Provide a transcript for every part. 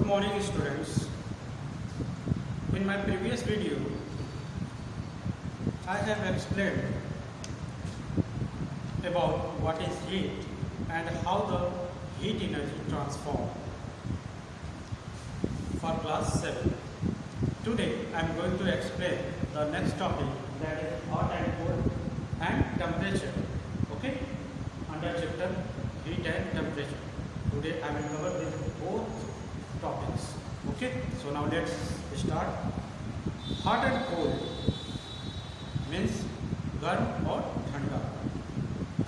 Good morning students. In my previous video, I have explained about what is heat and how the heat energy transform for class 7. Today I am going to explain the next topic, that is hot and cold and temperature. Okay, under chapter heat and temperature. Today I will cover these both topics. Okay, so now let's start. Hot and cold means गर्म और ठंडा.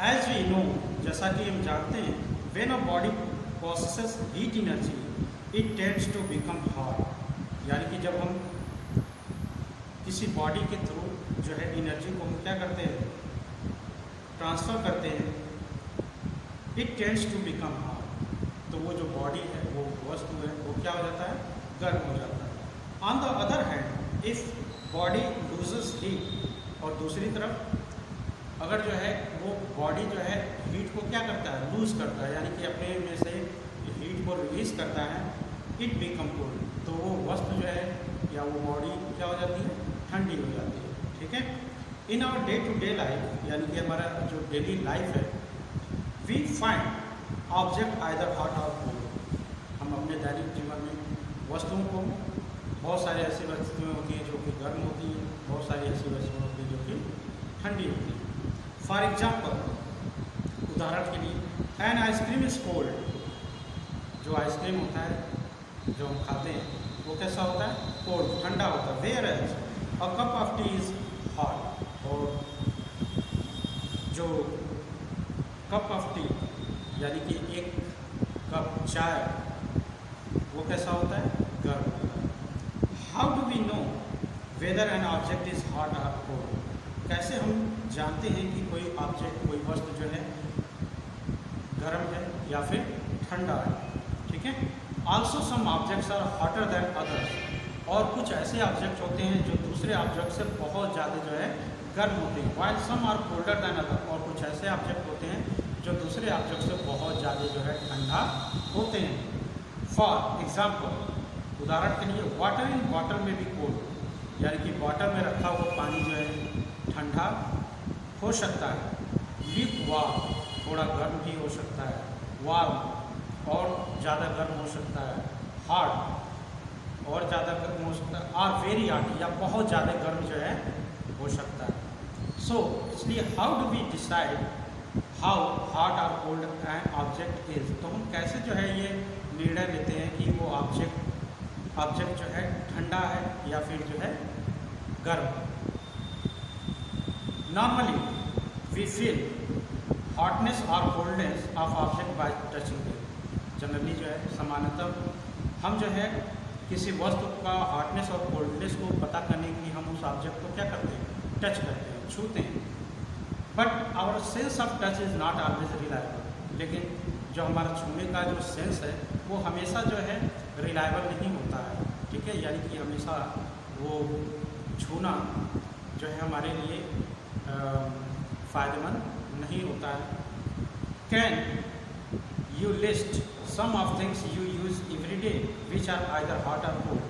As we know, जैसा कि हम जानते हैं, when a body possesses heat energy, it tends to become hot. यानी कि जब हम किसी बॉडी के थ्रू जो है एनर्जी को हम क्या करते हैं, ट्रांसफ़र करते हैं, it tends to become hot. तो वो जो बॉडी है, वो वस्तु है, वो क्या हो जाता है, गर्म हो जाता है. On the other hand, if body loses heat, और दूसरी तरफ अगर जो है वो बॉडी जो है हीट को क्या करता है, लूज करता है, यानी कि अपने में से हीट को रिलीज करता है, इट बिकम कोल्ड. तो वो वस्तु जो है या वो बॉडी क्या हो जाती है, ठंडी हो जाती है. ठीक है. In our day to day life, यानी कि हमारा जो डेली लाइफ है, we find object either hot or cold. हम अपने दैनिक जीवन में वस्तुओं को, बहुत सारी ऐसी वस्तुएं होती हैं जो कि गर्म होती हैं, बहुत सारी ऐसी वस्तुएं होती हैं जो कि ठंडी होती हैं. फॉर एग्जाम्पल, उदाहरण के लिए, एन आइसक्रीम इज कोल्ड. जो आइसक्रीम होता है जो हम खाते हैं, वो कैसा होता है, कोल्ड, ठंडा होता है. Whereas a cup of tea is hot. और जो कप ऑफ टी यानी कि एक कप चाय, वो कैसा होता है, गर्म होता है. How do we know whether an object is hot or cold. कैसे हम जानते हैं कि कोई ऑब्जेक्ट, कोई वस्तु जो है गर्म है या फिर ठंडा है. ठीक है. Also some objects are hotter than others. और कुछ ऐसे ऑब्जेक्ट होते हैं जो दूसरे ऑब्जेक्ट से बहुत ज़्यादा जो है गर्म होते हैं. While some are colder than other. और कुछ ऐसे ऑब्जेक्ट होते हैं जो दूसरे ऑब्जेक्ट से बहुत ज़्यादा जो है ठंडा होते हैं. फॉर एग्जाम्पल, उदाहरण के लिए, वाटर इन बॉटल में भी कोल्ड. यानी कि बॉटल में रखा हुआ पानी जो है ठंडा हो सकता है. ल्यूक वार्म, थोड़ा गर्म भी हो सकता है. वार्म, और ज़्यादा गर्म हो सकता है. हार्ड, और ज़्यादा गर्म हो सकता है. और वेरी हॉट, या बहुत ज़्यादा गर्म जो है हो सकता है. सो इसलिए how do we decide how hot or cold an object is. तो हम कैसे जो है ये निर्णय लेते हैं कि वो ऑब्जेक्ट जो है ठंडा है या फिर जो है गर्म. नॉर्मली वी फील हॉटनेस और coldness of object by touching it. Generally जो है सामान्यतः हम जो है किसी वस्तु का हॉटनेस और कोल्डनेस को पता करने के लिए हम उस ऑब्जेक्ट को क्या करते हैं, टच करते हैं, छूते हैं. But our sense of touch is not always reliable. लेकिन जो हमारा छूने का जो सेंस है, वो हमेशा जो है रिलायबल नहीं होता है. ठीक है. यानी कि हमेशा वो छूना जो है हमारे लिए फ़ायदेमंद नहीं होता है. Can you list some of things you use every day which are either hot or cold.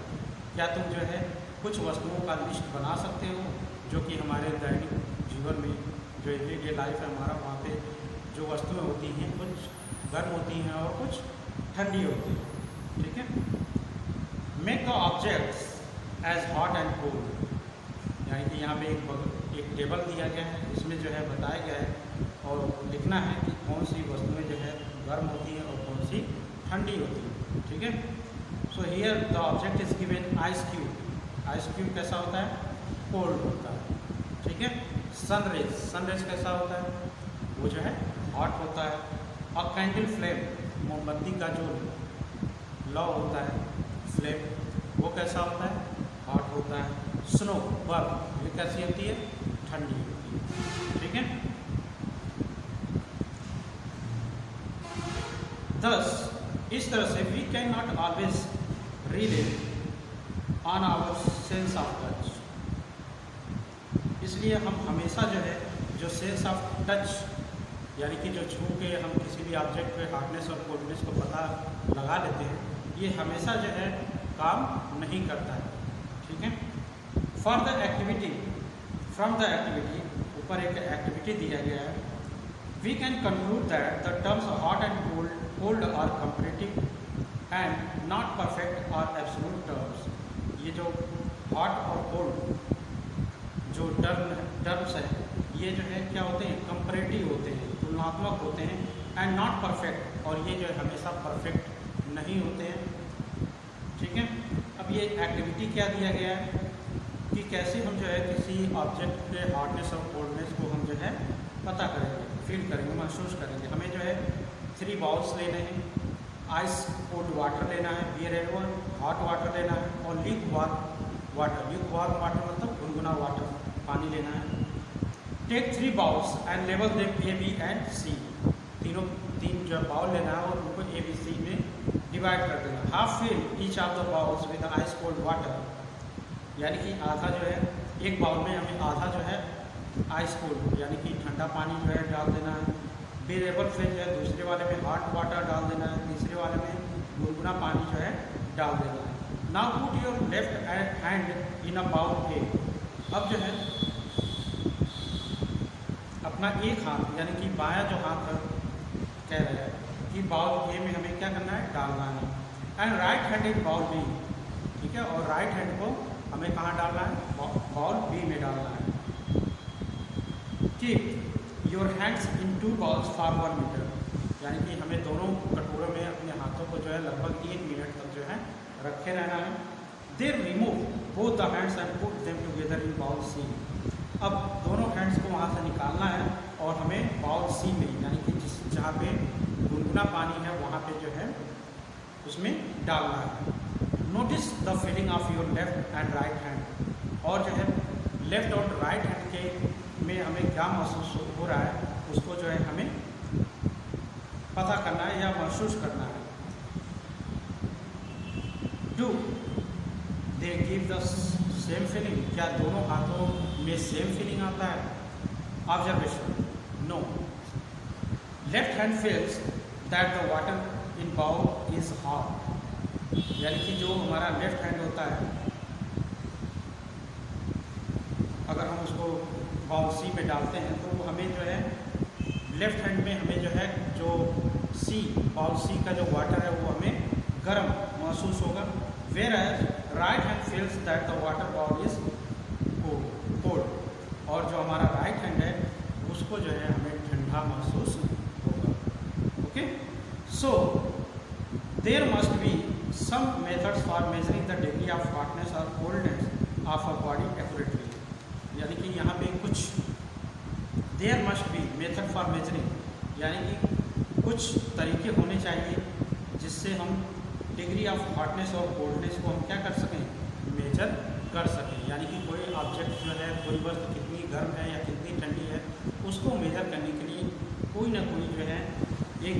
क्या तुम जो है कुछ वस्तुओं का लिस्ट बना सकते हो जो कि हमारे दैनिक जीवन में, जो एवरी डे लाइफ है हमारा, वहाँ पे जो वस्तुएं होती हैं कुछ गर्म होती हैं और कुछ ठंडी होती हैं. ठीक है. Make the objects as hot and cold. यानी कि यहाँ पे एक टेबल दिया गया है, इसमें जो है बताया गया है और लिखना है कि कौन सी वस्तुएं जो है गर्म होती हैं और कौन सी ठंडी होती हैं. ठीक है. So here the object is given ice cube. Ice cube कैसा होता है, कोल्ड होता है. ठीक है. सनरेज, सनरेज कैसा होता है, वो जो है हॉट होता है. और कैंडल फ्लेम, मोमबत्ती का जो लौ होता है, फ्लेम, वो कैसा होता है, हॉट होता है. स्नो, बर्फ, ये कैसी होती है, ठंडी होती है. ठीक है. दस इस तरह से we can not always rely on our sense of touch. इसलिए हम हमेशा जो है जो सेंस ऑफ टच, यानी कि जो छू के हम किसी भी ऑब्जेक्ट पे हार्डनेस और कोल्डनेस को पता लगा लेते हैं, ये हमेशा जो है काम नहीं करता है, ठीक है। For the activity, from the activity, ऊपर एक एक्टिविटी दिया गया है। We can conclude that the terms hot and cold are comparative and not perfect or absolute terms. ये जो हॉट और कोल्ड जो टर्म्स है, ये जो है क्या होते हैं, कंपैरेटिव होते हैं, तुलनात्मक होते हैं, एंड नॉट परफेक्ट, और ये जो है हमेशा परफेक्ट नहीं होते हैं, ठीक है। अब ये एक्टिविटी क्या दिया गया है कि कैसे हम जो है किसी ऑब्जेक्ट के हार्डनेस और कोल्डनेस को हम जो है पता करेंगे, फील करेंगे, महसूस करेंगे। हमें जो है 3 बाउल्स लेने हैं, आइस कोल्ड वाटर लेना है, बियर एंड हॉट वाटर लेना है, और ल्यूकवार्म वाटर मतलब गुनगुना वाटर पानी लेना है। टेक 3 बाउल्स एंड लेवल them A B and C. तीन जो बाउल लेना है और उनको ए बी सी में डिवाइड कर देना। Half fill each of the bowls with ice cold water, यानी कि आधा जो है एक बाउल में हमें आधा जो है आइस कोल्ड यानी कि ठंडा पानी जो है डाल देना है। वेरिएबल फिर जो है दूसरे वाले में हॉट वाटर डाल देना है, तीसरे वाले में गुनगुना पानी जो है डाल देना है। Now put your left hand in a bowl A. अब जो है अपना एक हाथ यानी कि बायां जो हाथ कह रहे हैं कि बाउल ए में हमें क्या करना है, डालना है। And right hand in bowl B, ठीक है, और राइट हैंड को हमें कहाँ डालना है, बाउल बी में डालना है। Keep your hands in 2 bowls for 1 minute, यानी कि हमें दोनों कटोरों में अपने हाथों को जो है लगभग 1 मिनट तक जो है रखे रहना है। Then remove both the hands and put them together in bowl C. अब दोनों हैंड्स को वहाँ से निकालना है और हमें बाउल सी में यानी कि जहाँ पे गुनगुना पानी है वहाँ पे जो है उसमें डालना है। Notice the feeling of your left and right hand, और जो है लेफ्ट और राइट हैंड के में हमें क्या महसूस हो रहा है उसको जो है हमें पता करना है या महसूस करना है। Do they give the same feeling, क्या दोनों हाथों में सेम फीलिंग आता है? Observation, no. Left hand feels that the water in bowl is hot, यानी कि जो हमारा लेफ्ट हैंड होता है अगर हम उसको बाउल सी में डालते हैं तो हमें जो है लेफ्ट हैंड में हमें जो है जो सी बाउल सी का जो वाटर है वो हमें गर्म महसूस होगा। Whereas right hand feels that the water bowl is cold, और जो हमारा राइट हैंड है उसको जो है हमें ठंडा महसूस होगा। Okay, so there must be some methods for measuring the degree of hotness और coldness of a body accurately, यानी कि यहाँ पे कुछ there must be method for measuring, यानी कि कुछ तरीके होने चाहिए जिससे हम डिग्री ऑफ हॉटनेस और कोल्डनेस को हम क्या कर सकें, मेजर कर सकें। यानी कि कोई ऑब्जेक्ट जो है कोई वस्तु कितनी गर्म है या कितनी ठंडी है उसको मेजर करने के लिए कोई ना कोई जो है एक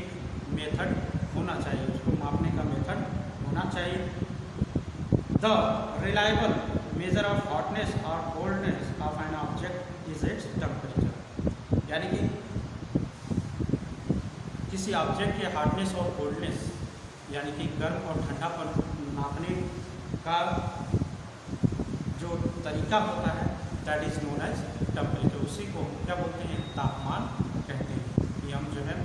मेथड होना चाहिए, उसको मापने का मेथड होना चाहिए। The reliable measure of hotness और coldness of an object is its temperature, यानी कि किसी ऑब्जेक्ट के हार्डनेस और कोल्डनेस यानी कि गर्म और ठंडा पर नापने का जो तरीका होता है that is known as temperature, उसी को क्या बोलते हैं, तापमान कहते हैं। कि हम जो है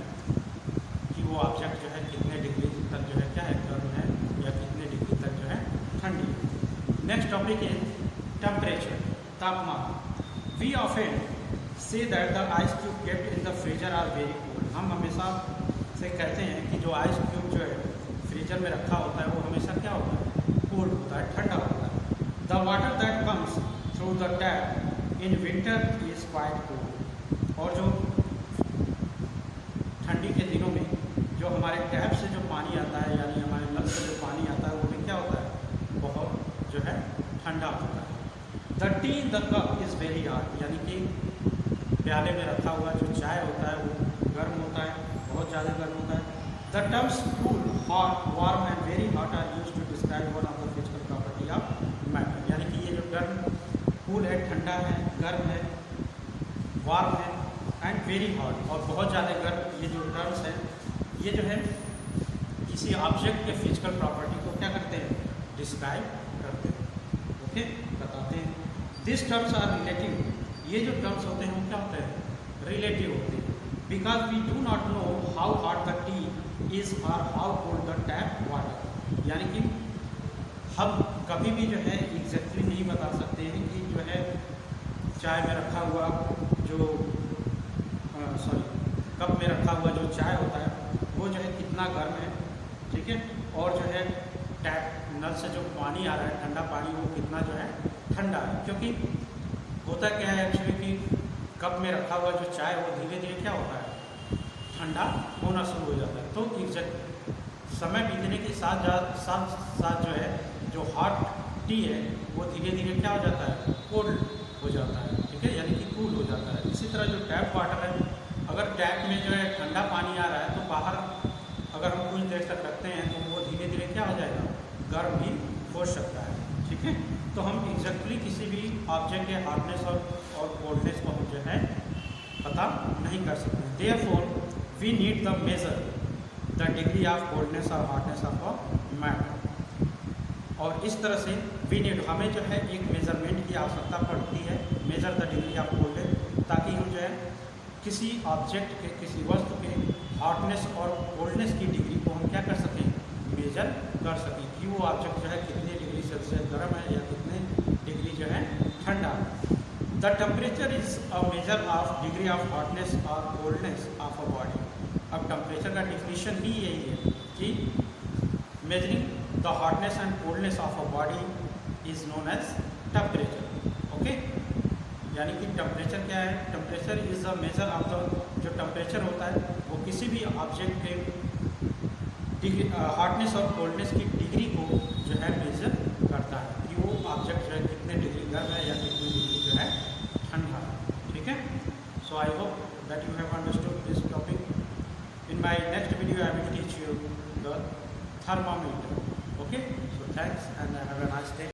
कि वो ऑब्जेक्ट जो है कितने डिग्री तक जो है क्या है, गर्म है या कितने डिग्री तक जो है ठंडी है। नेक्स्ट टॉपिक इज टेम्परेचर, तापमान। We often say that the ice cube kept in the freezer are very cold. हम हमेशा से कहते हैं कि जो आइस क्यूब जो है फ्रीजर में रखा होता है वो हमेशा क्या होता है, कोल्ड होता है, ठंडा होता है। The water that comes through the tap in winter is quite cold, और जो ठंडी के दिनों में जो हमारे टैप से जो पानी आता है यानी हमारे नल से जो पानी आता है वो भी क्या होता है, बहुत जो है ठंडा होता है। The T in the cup is very hot, यानी कि प्याले में रखा हुआ जो चाय होता है वो गर्म होता है, बहुत ज़्यादा गर्म होता है। The terms cool, hot, warm and very hot are used to describe one of the physical property of matter, यानी कि ये जो गर्म, कूल है, ठंडा है, गर्म है, वार्म है एंड वेरी हॉट और बहुत ज़्यादा गर्म, ये जो टर्म्स हैं ये जो है किसी ऑब्जेक्ट के फिजिकल प्रॉपर्टी को डिस्क्राइब करते हैं, ओके, बताते हैं। दिस टर्म्स आर रिलेटिव, ये जो टर्म्स होते हैं वो क्या होते हैं, रिलेटिव होते हैं, because we do not know how hot the tea is और how cold the tap water, यानी कि हम कभी भी जो है एग्जैक्टली नहीं बता सकते हैं कि जो है चाय में रखा हुआ जो कप में रखा हुआ जो चाय होता है वो जो है कितना गर्म है, ठीक है, और जो है टैप नल से जो पानी आ रहा है ठंडा पानी वो कितना जो है ठंडा है, क्योंकि होता क्या है एक्चुअली कि कप में रखा हुआ जो चाय वो धीरे धीरे क्या होता है ठंडा होना शुरू हो जाता है। तो एग्जैक्ट समय बीतने के साथ साथ साथ जो है जो हॉट टी है वो धीरे धीरे क्या हो जाता है, कोल्ड हो जाता है, ठीक है, यानी कि कूल हो जाता है। इसी तरह जो टैप वाटर है, अगर टैप में जो है ठंडा पानी आ रहा है तो बाहर अगर हम कुछ देर तक रखते हैं तो वो धीरे धीरे क्या हो जाएगा, गर्म भी हो सकता है, ठीक है। तो हम एग्जैक्टली किसी भी ऑब्जेक्ट के हार्डनेस और कोल्डनेस को हम जो है पता नहीं कर सकते। Therefore we need the measure the degree of coldness or hardness of a matter, और इस तरह से वी नीड हमें जो है एक मेजरमेंट की आवश्यकता पड़ती है, major the degree of coldness, ताकि हम जो है किसी ऑब्जेक्ट के किसी वस्तु के हॉटनेस और कोल्डनेस की डिग्री को हम क्या कर सकें, मेजर कर सकें कि वो ऑब्जेक्ट जो है कितने डिग्री सेल्सियस गर्म है या कितने डिग्री जो है ठंडा। The temperature is a measure of degree of hotness और कोल्डनेस ऑफ अ बॉडी। अब टेम्परेचर का डिफिनीशन ही यही है कि measuring the hotness and coldness of a body is known as temperature, okay. यानी कि टेम्परेचर क्या है, temperature is the measure of the, जो टेम्परेचर होता है वो किसी भी ऑब्जेक्ट के डिग्री हॉटनेस और कोल्डनेस की डिग्री को जो है मेजर करता है कि वो ऑब्जेक्ट जो है कितने डिग्री गर्म है या कितनी डिग्री जो है ठंडा है, ठीक है। So I hope that you have understood this topic. In my next video I will teach you the thermometer, okay। So thanks and have a nice day.